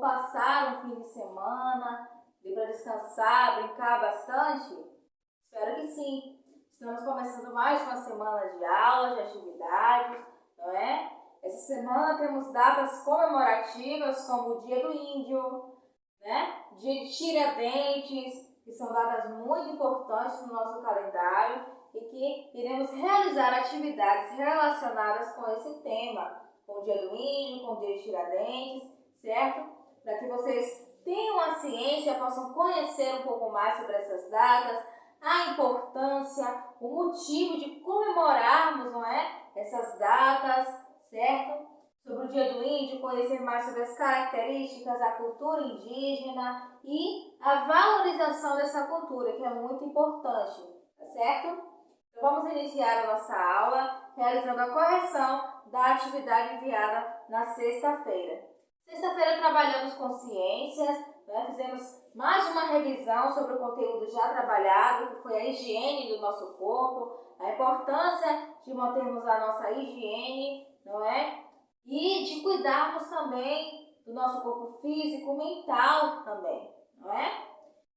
passaram um fim de semana? Deu para descansar, brincar bastante? Espero que sim. Estamos começando mais uma semana de aulas, de atividades, não é? Essa semana temos datas comemorativas como o Dia do Índio, né? Dia de Tiradentes, que são datas muito importantes no nosso calendário e que iremos realizar atividades relacionadas com esse tema, com o Dia do Índio, com o Dia de Tiradentes, certo? Para que vocês tenham a ciência, possam conhecer um pouco mais sobre essas datas, a importância, o motivo de comemorarmos, não é? Essas datas, certo? Sobre o Dia do Índio, conhecer mais sobre as características, a cultura indígena e a valorização dessa cultura, que é muito importante, tá certo? Então vamos iniciar a nossa aula realizando a correção da atividade enviada na sexta-feira. Sexta-feira trabalhamos com ciências, né? Fizemos mais uma revisão sobre o conteúdo já trabalhado, que foi a higiene do nosso corpo, a importância de mantermos a nossa higiene, não é? E de cuidarmos também do nosso corpo físico, mental também, não é?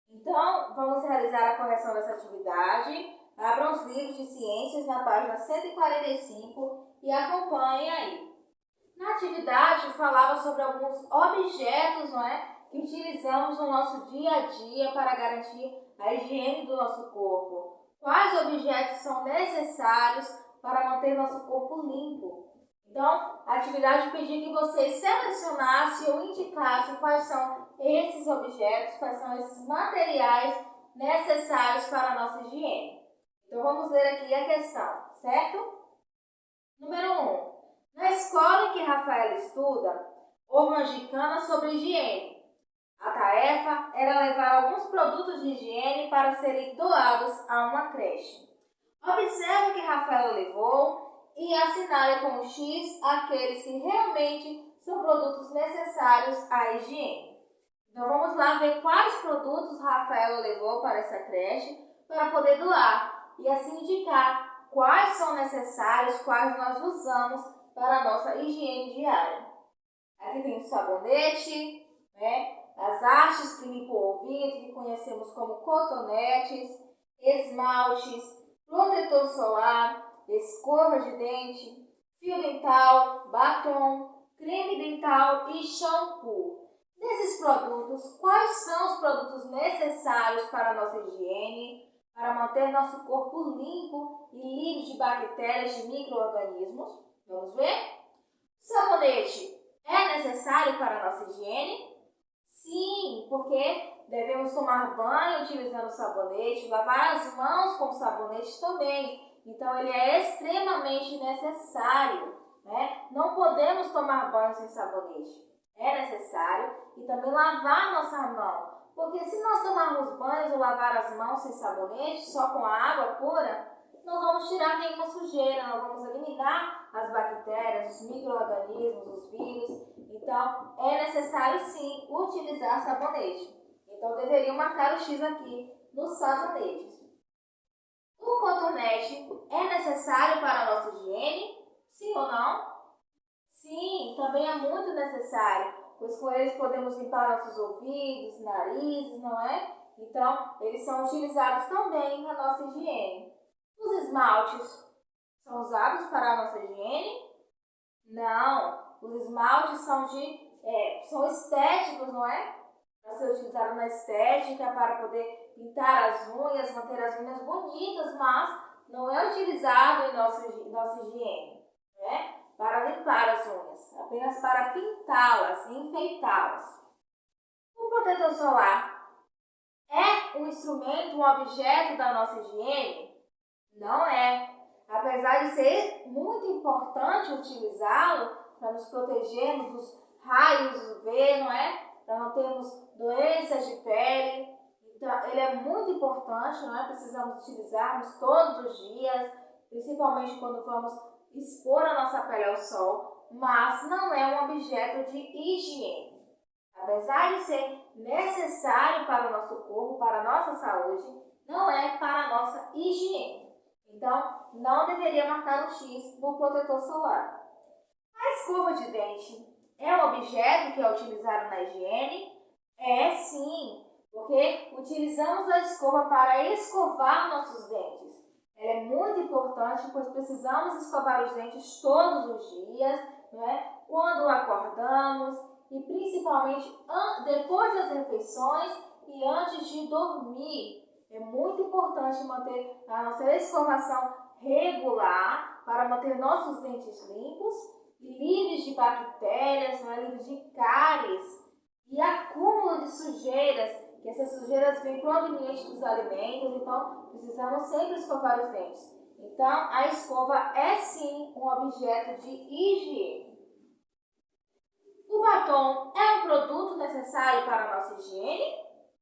Então, vamos realizar a correção dessa atividade. Abram os livros de ciências na página 145 e acompanhem aí. Na atividade, falava sobre alguns objetos, não é, que utilizamos no nosso dia a dia para garantir a higiene do nosso corpo. Quais objetos são necessários para manter nosso corpo limpo? Então, a atividade pedia que vocês selecionassem ou indicassem quais são esses objetos, quais são esses materiais necessários para a nossa higiene. Então, vamos ler aqui a questão, certo? Número 1. Na escola em que Rafael estuda, houve uma gincana sobre higiene. A tarefa era levar alguns produtos de higiene para serem doados a uma creche. Observe o que Rafael levou e assinale com um X aqueles que realmente são produtos necessários à higiene. Então vamos lá ver quais produtos Rafael levou para essa creche para poder doar e assim indicar quais são necessários, quais nós usamos para a nossa higiene diária. Aqui tem o sabonete, né? As hastes que limpam o ouvido, que conhecemos como cotonetes, esmaltes, protetor solar, escova de dente, fio dental, batom, creme dental e shampoo. Desses produtos, quais são os produtos necessários para a nossa higiene, para manter nosso corpo limpo e livre de bactérias e micro-organismos? Vamos ver? O sabonete é necessário para a nossa higiene? Sim, porque devemos tomar banho utilizando sabonete, lavar as mãos com sabonete também. Então, ele é extremamente necessário, né? Não podemos tomar banho sem sabonete. É necessário e também lavar nossa mão. Porque se nós tomarmos banho ou lavar as mãos sem sabonete, só com a água pura, não vamos tirar nenhuma sujeira, não vamos eliminar as bactérias, os micro-organismos, os vírus. Então, é necessário sim utilizar sabonete. Então, deveria marcar o X aqui nos sabonetes. O cotonete é necessário para a nossa higiene? Sim ou não? Sim, também é muito necessário, pois com eles podemos limpar nossos ouvidos, narizes, não é? Então, eles são utilizados também na nossa higiene. Os esmaltes são usados para a nossa higiene? Não, os esmaltes são estéticos, não é? Para ser utilizado na estética, para poder pintar as unhas, manter as unhas bonitas, mas não é utilizado em nossa higiene, né? Para limpar as unhas, apenas para pintá-las e enfeitá-las. O protetor solar é um instrumento, um objeto da nossa higiene? Não é. Apesar de ser muito importante utilizá-lo para nos protegermos dos raios UV, não é? Para não termos doenças de pele. Então, ele é muito importante, não é? Precisamos utilizarmos todos os dias, principalmente quando vamos expor a nossa pele ao sol, mas não é um objeto de higiene. Apesar de ser necessário para o nosso corpo, para a nossa saúde, não é para a nossa higiene. Então, não deveria marcar o X no protetor solar. A escova de dente é um objeto que é utilizado na higiene? É sim, porque utilizamos a escova para escovar nossos dentes. Ela é muito importante, pois precisamos escovar os dentes todos os dias, não é? Quando acordamos e principalmente depois das refeições e antes de dormir. É muito importante manter a nossa escovação regular para manter nossos dentes limpos e livres de bactérias, não é? Livres de cáries e acúmulo de sujeiras, que essas sujeiras vêm provenientes dos alimentos, então precisamos sempre escovar os dentes. Então, a escova é sim um objeto de higiene. O batom é um produto necessário para a nossa higiene?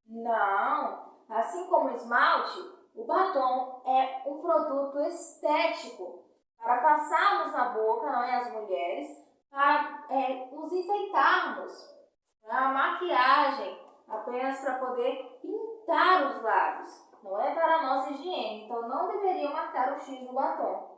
Não. Assim como o esmalte, o batom é um produto estético para passarmos na boca, não é, as mulheres, para nos enfeitarmos. A maquiagem apenas para poder pintar os lábios, não é para a nossa higiene, então não deveria marcar o X no batom.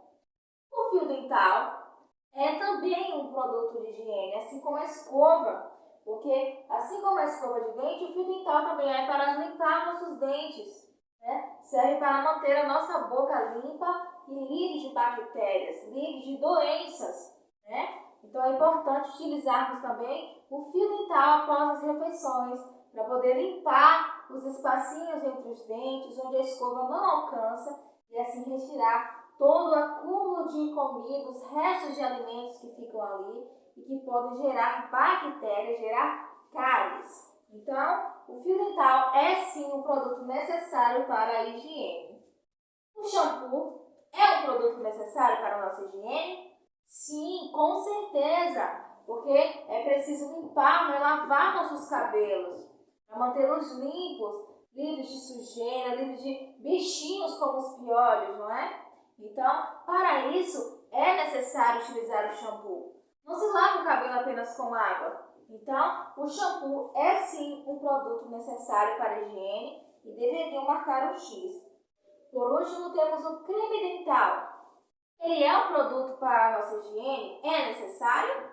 O fio dental é também um produto de higiene, assim como a escova, porque assim como a escova de dente, o fio dental também é para limpar nossos dentes, né? Serve para manter a nossa boca limpa e livre de bactérias, livre de doenças, né? Então é importante utilizarmos também o fio dental após as refeições, para poder limpar os espacinhos entre os dentes, onde a escova não alcança, e assim retirar todo o acúmulo de comida, os restos de alimentos que ficam ali e que podem gerar bactérias, gerar cáries. Então, o fio dental é sim um produto necessário para a higiene. O shampoo é um produto necessário para a nossa higiene? Sim, com certeza, porque é preciso limpar, e lavar nossos cabelos, para mantê-los limpos, livres de sujeira, livres de bichinhos como os piolhos, não é? Então, para isso, é necessário utilizar o shampoo. Não se lava o cabelo apenas com água. Então, o shampoo é sim um produto necessário para a higiene e deveriam marcar um X. Por último, temos o creme dental. Ele é um produto para a nossa higiene? É necessário?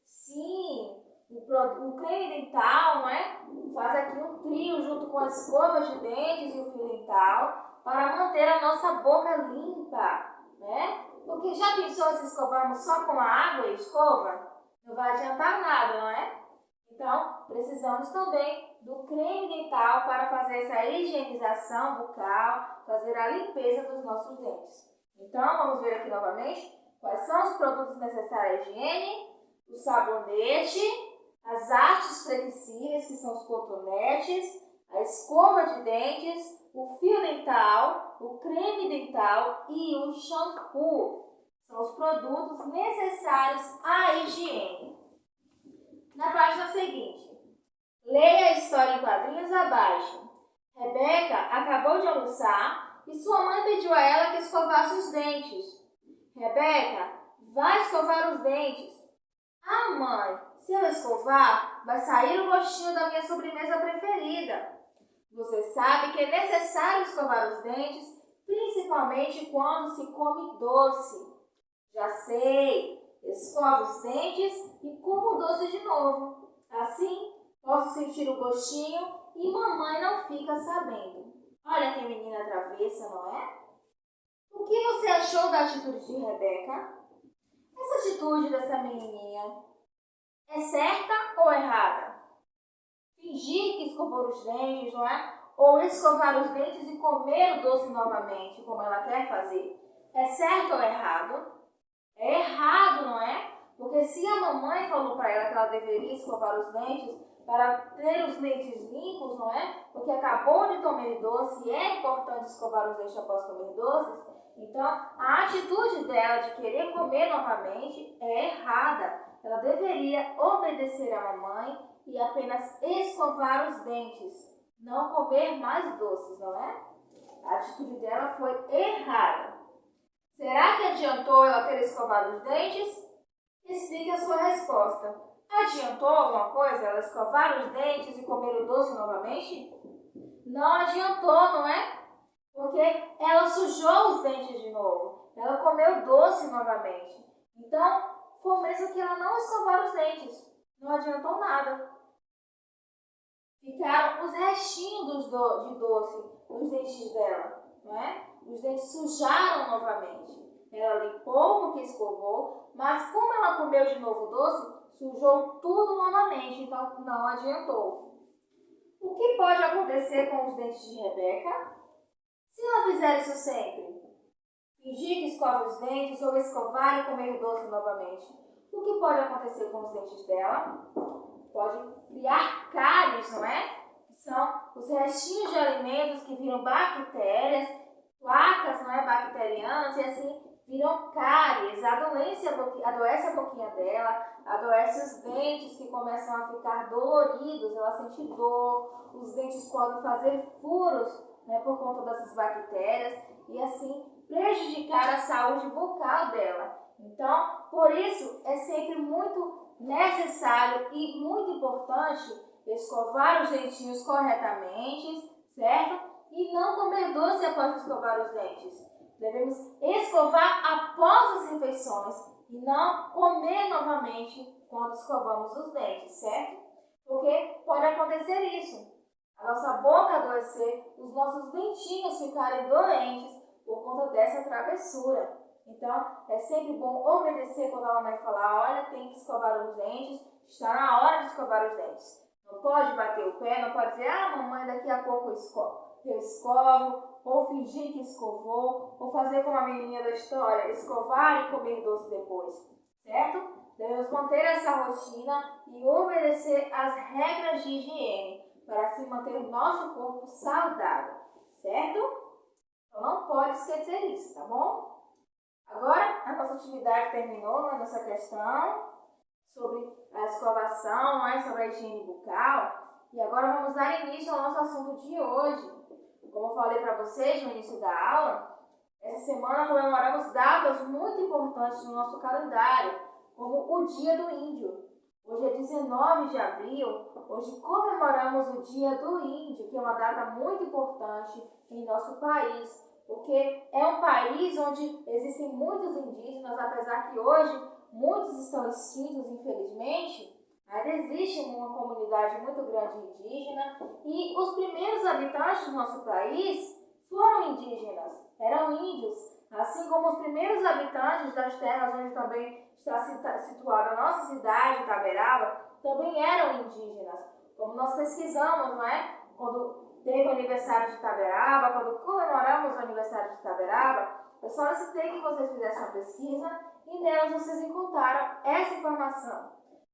Sim, o creme dental, não é? Faz aqui um trio junto com as escovas de dentes e o fio dental para manter a nossa boca limpa, né? Porque já pensou se escovarmos só com a água e escova? Não vai adiantar nada, não é? Então, precisamos também do creme dental para fazer essa higienização bucal, fazer a limpeza dos nossos dentes. Então, vamos ver aqui novamente quais são os produtos necessários à higiene: o sabonete, as hastes flexíveis, que são os cotonetes, a escova de dentes, o fio dental, o creme dental e o shampoo. São os produtos necessários à higiene. Na página seguinte, leia a história em quadrinhos abaixo. Rebeca acabou de almoçar e sua mãe pediu a ela que escovasse os dentes. Rebeca, vai escovar os dentes. Ah, mãe, se eu escovar, vai sair o gostinho da minha sobremesa preferida. Você sabe que é necessário escovar os dentes, principalmente quando se come doce. Já sei, escovo os dentes e como doce de novo. Assim, posso sentir o gostinho e mamãe não fica sabendo. Olha que menina travessa, não é? O que você achou da atitude de Rebeca? Essa atitude dessa menininha é certa ou errada? Fingir que escovou os dentes, não é? Ou escovar os dentes e comer o doce novamente, como ela quer fazer. É certo ou errado? É errado, não é? Porque se a mamãe falou para ela que ela deveria escovar os dentes para ter os dentes limpos, não é? Porque acabou de comer doce e é importante escovar os dentes após comer doces, então a atitude dela de querer comer novamente é errada. Ela deveria obedecer à mamãe e apenas escovar os dentes, não comer mais doces, não é? A atitude dela foi errada. Será que adiantou ela ter escovado os dentes? Explique a sua resposta. Adiantou alguma coisa ela escovar os dentes e comer o doce novamente? Não adiantou, não é? Porque ela sujou os dentes de novo. Ela comeu doce novamente. Então, foi mesmo que ela não escovar os dentes. não adiantou nada. Ficaram os restinhos de doce nos dentes dela, não é? Os dentes sujaram novamente. Ela limpou porque escovou, mas como ela comeu de novo o doce, sujou tudo novamente, então não adiantou. O que pode acontecer com os dentes de Rebeca? Se ela fizer isso sempre, fingir que escova os dentes ou escovar e comer o doce novamente, o que pode acontecer com os dentes dela? Pode criar cáries, não é? Que são os restinhos de alimentos que viram bactérias, placas, não é, bacterianas, e assim viram cáries. Adoece a boquinha dela, adoece os dentes que começam a ficar doloridos, ela sente dor, os dentes podem fazer furos, né, por conta dessas bactérias e assim prejudicar a saúde bucal dela. Então, por isso, é sempre muito necessário e muito importante escovar os dentinhos corretamente, certo? E não comer doce após escovar os dentes. Devemos escovar após as refeições e não comer novamente quando escovamos os dentes, certo? Porque pode acontecer isso. A nossa boca adoecer, os nossos dentinhos ficarem doentes por conta dessa travessura. Então, é sempre bom obedecer quando a mamãe falar, olha, tem que escovar os dentes, está na hora de escovar os dentes. Não pode bater o pé, não pode dizer, mamãe, daqui a pouco eu escovo, ou fingir que escovou, ou fazer como a menininha da história, escovar e comer doce depois, certo? Devemos manter essa rotina e obedecer às regras de higiene, para assim manter o nosso corpo saudável, certo? Então não pode esquecer isso, tá bom? Agora, a nossa atividade terminou, né, nessa questão sobre a escovação, né, sobre a higiene bucal. E agora vamos dar início ao nosso assunto de hoje. Como eu falei para vocês no início da aula, essa semana comemoramos datas muito importantes no nosso calendário, como o Dia do Índio. Hoje é 19 de abril, hoje comemoramos o Dia do Índio, que é uma data muito importante em nosso país, porque é um país onde existem muitos indígenas, apesar que hoje muitos estão extintos, infelizmente, ainda existe uma comunidade muito grande indígena e os primeiros habitantes do nosso país foram indígenas, eram índios, assim como os primeiros habitantes das terras onde também está situada a nossa cidade, Itaberaba, também eram indígenas. Como nós pesquisamos, não é? Quando teve o aniversário de Itaberaba, quando comemoramos o aniversário de Itaberaba, eu só citei que vocês fizessem uma pesquisa e nelas vocês encontraram essa informação.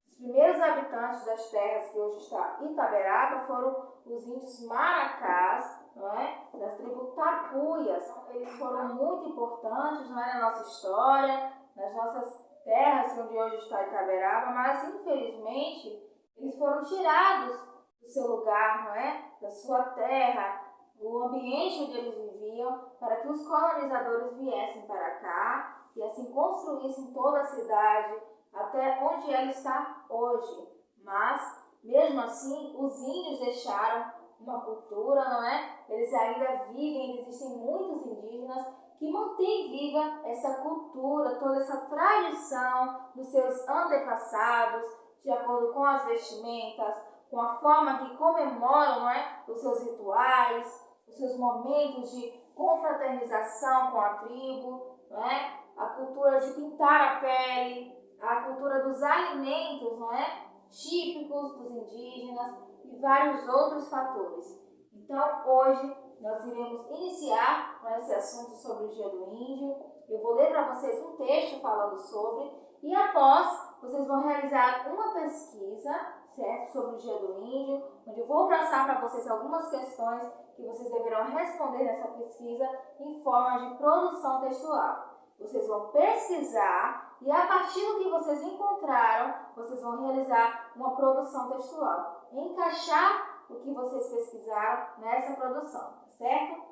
Os primeiros habitantes das terras que hoje está Itaberaba foram os índios Maracás, não é? Das tribos Tapuias. Eles foram muito importantes, não é? Na nossa história, nas nossas terras onde hoje está Itaberaba, mas infelizmente eles foram tirados do seu lugar, não é? Da sua terra, do ambiente onde eles viviam, para que os colonizadores viessem para cá e assim construíssem toda a cidade até onde ela está hoje. Mas, mesmo assim, os índios deixaram uma cultura, não é? Eles ainda vivem, existem muitos indígenas que mantêm viva essa cultura, toda essa tradição dos seus antepassados, de acordo com as vestimentas, com a forma que comemoram, não é? Os seus rituais, os seus momentos de confraternização com a tribo, não é? A cultura de pintar a pele, a cultura dos alimentos, não é? Típicos dos indígenas e vários outros fatores. Então, hoje, nós iremos iniciar com esse assunto sobre o Dia do Índio. Eu vou ler para vocês um texto falando sobre e após vocês vão realizar uma pesquisa, certo, sobre o Dia do Índio, onde eu vou passar para vocês algumas questões que vocês deverão responder nessa pesquisa em forma de produção textual. Vocês vão pesquisar e a partir do que vocês encontraram, vocês vão realizar uma produção textual. Encaixar o que vocês pesquisaram nessa produção, certo?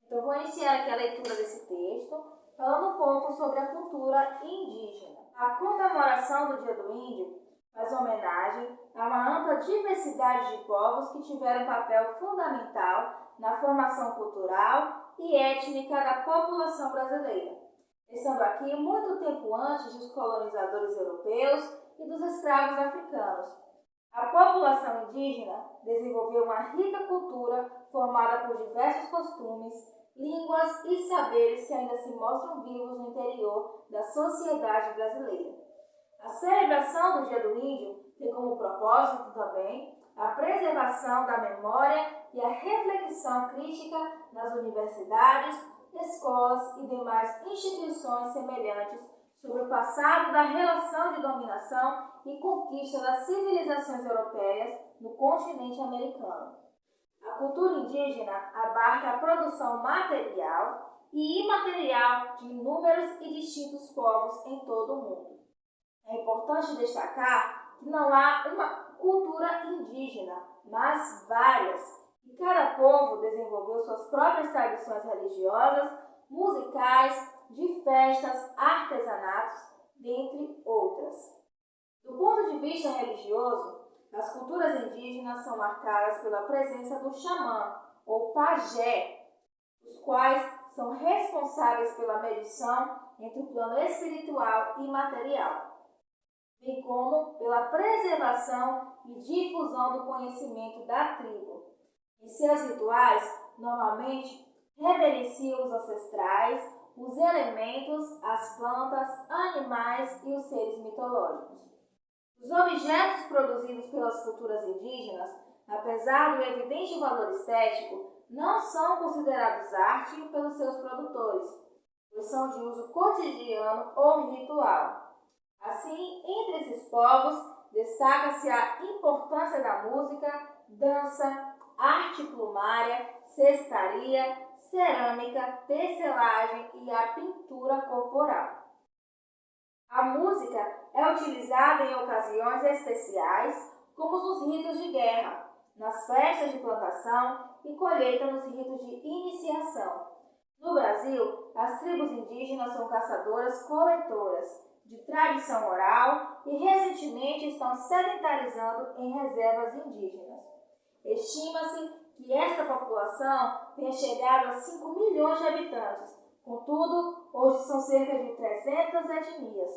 Então, vou iniciar aqui a leitura desse texto, falando um pouco sobre a cultura indígena. A comemoração do Dia do Índio faz homenagem a uma ampla diversidade de povos que tiveram papel fundamental na formação cultural e étnica da população brasileira. Estando aqui muito tempo antes dos colonizadores europeus e dos escravos africanos. A população indígena desenvolveu uma rica cultura formada por diversos costumes, línguas e saberes que ainda se mostram vivos no interior da sociedade brasileira. A celebração do Dia do Índio tem como propósito também a preservação da memória e a reflexão crítica nas universidades, escolas e demais instituições semelhantes sobre o passado da relação de dominação e conquista das civilizações europeias no continente americano. A cultura indígena abarca a produção material e imaterial de inúmeros e distintos povos em todo o mundo. É importante destacar que não há uma cultura indígena, mas várias, e cada povo desenvolveu suas próprias tradições religiosas, musicais, de festas, artesanatos, dentre outras. Do ponto de vista religioso, as culturas indígenas são marcadas pela presença do xamã, ou pajé, os quais são responsáveis pela medição entre o plano espiritual e material, bem como pela preservação e difusão do conhecimento da tribo. Em seus rituais, normalmente, reverenciam os ancestrais, os elementos, as plantas, animais e os seres mitológicos. Os objetos produzidos pelas culturas indígenas, apesar do evidente valor estético, não são considerados arte pelos seus produtores, pois são de uso cotidiano ou ritual. Assim, entre esses povos, destaca-se a importância da música, dança, arte plumária, cestaria, cerâmica, tecelagem e a pintura corporal. A música é utilizada em ocasiões especiais, como nos ritos de guerra, nas festas de plantação e colheita nos ritos de iniciação. No Brasil, as tribos indígenas são caçadoras-coletoras, de tradição oral e recentemente estão sedentarizando em reservas indígenas. Estima-se que esta população tenha chegado a 5 milhões de habitantes. Contudo, hoje são cerca de 300 etnias,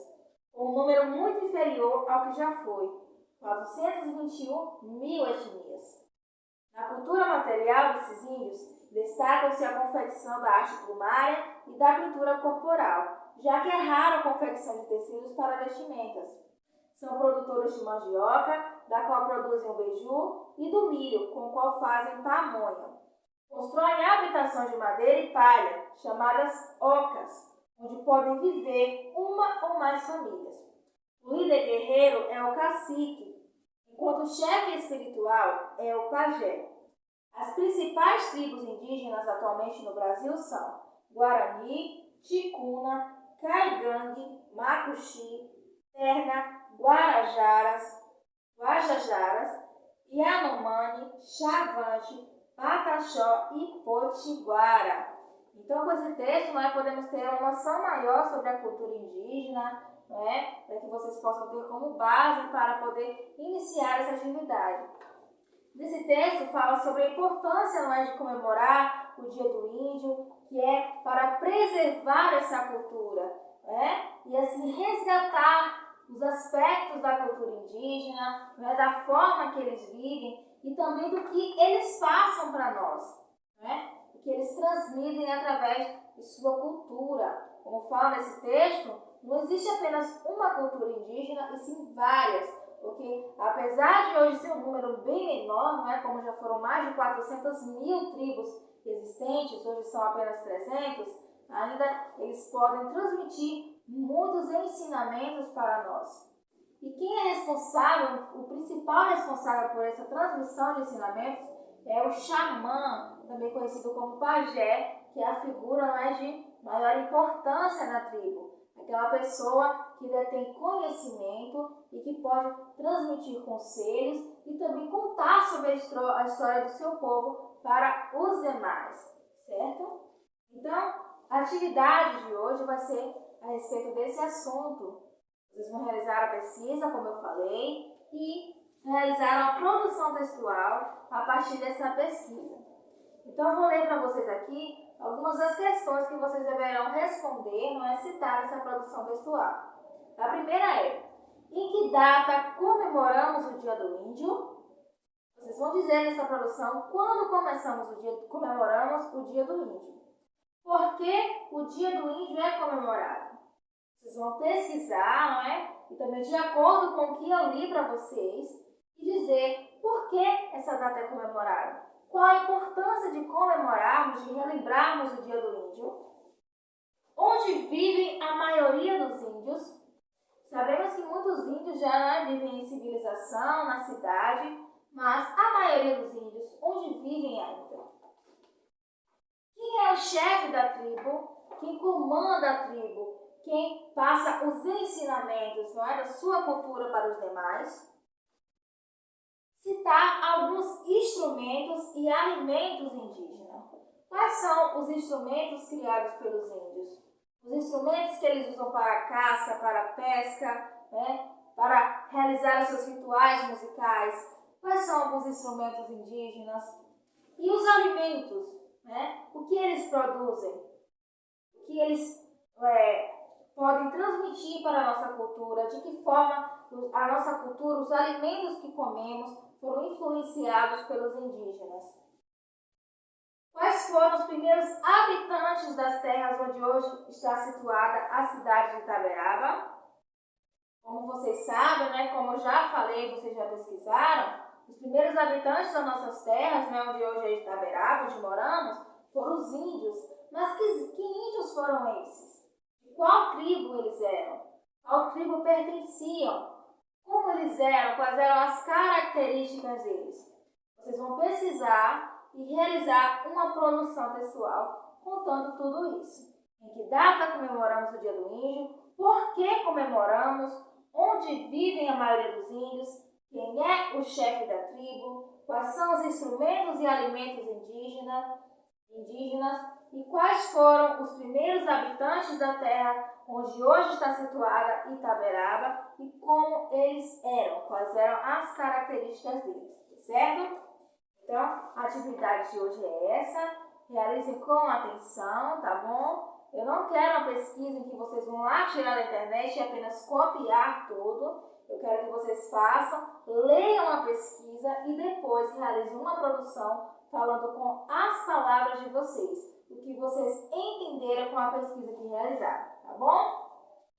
um número muito inferior ao que já foi, 421 mil etnias. Na cultura material desses índios, destacam-se a confecção da arte plumária e da pintura corporal, já que é rara a confecção de tecidos para vestimentas. São produtores de mandioca, da qual produzem o beiju, e do milho, com o qual fazem pamonha. Constroem habitações de madeira e palha, chamadas ocas, onde podem viver uma ou mais famílias. O líder guerreiro é o cacique, enquanto o chefe espiritual é o pajé. As principais tribos indígenas atualmente no Brasil são Guarani, Ticuna, Caigangue, Macuxi, Terna, Guajajaras, Yanomami, Xavante, Pataxó e Potiguara. Então, com esse texto, nós podemos ter uma noção maior sobre a cultura indígena, para que vocês possam ter como base para poder iniciar essa atividade. Nesse texto fala sobre a importância de comemorar o Dia do Índio, que é para preservar essa cultura, e assim resgatar os aspectos da cultura indígena, da forma que eles vivem e também do que eles passam para nós, o que eles transmitem através de sua cultura. Como fala nesse texto, não existe apenas uma cultura indígena, e sim várias, porque apesar de hoje ser um número bem menor, como já foram mais de 400 mil tribos existentes, hoje são apenas 300, ainda eles podem transmitir muitos ensinamentos para nós. E quem é responsável, o principal responsável por essa transmissão de ensinamentos é o xamã, também conhecido como pajé, que é a figura de maior importância na tribo. Aquela pessoa que detém conhecimento e que pode transmitir conselhos e também contar sobre a história do seu povo para os demais, certo? Então, a atividade de hoje vai ser a respeito desse assunto. Vocês vão realizar a pesquisa, como eu falei, e realizar a produção textual a partir dessa pesquisa. Então, eu vou ler para vocês aqui algumas das questões que vocês deverão responder, citar nessa produção textual. A primeira é: Em que data comemoramos o Dia do Índio? Vocês vão dizer nessa produção quando comemoramos o Dia do Índio. Por que o Dia do Índio é comemorado? Vocês vão pesquisar, não é? E também de acordo com o que eu li para vocês, e dizer por que essa data é comemorada. Qual a importância de comemorarmos, de relembrarmos o Dia do Índio? Onde vivem a maioria dos índios? Sabemos que muitos índios já vivem em civilização, na cidade, mas a maioria dos índios, onde vivem ainda? Quem é o chefe da tribo? Quem comanda a tribo? Quem passa os ensinamentos, não é, da sua cultura para os demais? Citar alguns instrumentos e alimentos indígenas. Quais são os instrumentos criados pelos índios? Os instrumentos que eles usam para a caça, para a pesca, né, para realizar os seus rituais musicais. Quais são alguns instrumentos indígenas? E os alimentos, né? O que eles produzem? O que eles podem transmitir para a nossa cultura? De que forma a nossa cultura, os alimentos que comemos, foram influenciados pelos indígenas? Quais foram os primeiros habitantes das terras onde hoje está situada a cidade de Itaberaba? Como vocês sabem, né, como eu já falei, vocês já pesquisaram, os primeiros habitantes das nossas terras, né, onde hoje é Itaberaba, onde moramos, foram os índios. Mas que índios foram esses? De qual tribo eles eram? Qual tribo pertenciam? Como eles eram? Quais eram as características deles? Vocês vão pesquisar e realizar uma produção textual contando tudo isso. Em que data comemoramos o Dia do Índio? Por que comemoramos? Onde vivem a maioria dos índios? Quem é o chefe da tribo? Quais são os instrumentos e alimentos indígenas? E quais foram os primeiros habitantes da terra onde hoje está situada Itaberaba e como eles eram? Quais eram as características deles, certo? Então, a atividade de hoje é essa. Realizem com atenção, tá bom? Eu não quero uma pesquisa em que vocês vão lá tirar da internet e apenas copiar tudo. Eu quero que vocês façam, leiam a pesquisa e depois realizem uma produção falando com as palavras de vocês, o que vocês entenderam com a pesquisa que realizaram, tá bom?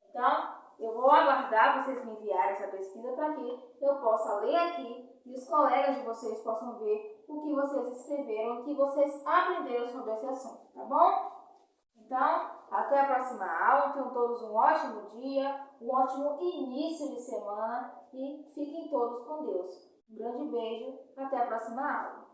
Então, eu vou aguardar vocês me enviarem essa pesquisa para que eu possa ler aqui e os colegas de vocês possam ver o que vocês escreveram, o que vocês aprenderam sobre esse assunto, tá bom? Então, até a próxima aula. Tenham todos um ótimo dia, um ótimo início de semana e fiquem todos com Deus. Um grande beijo, até a próxima aula.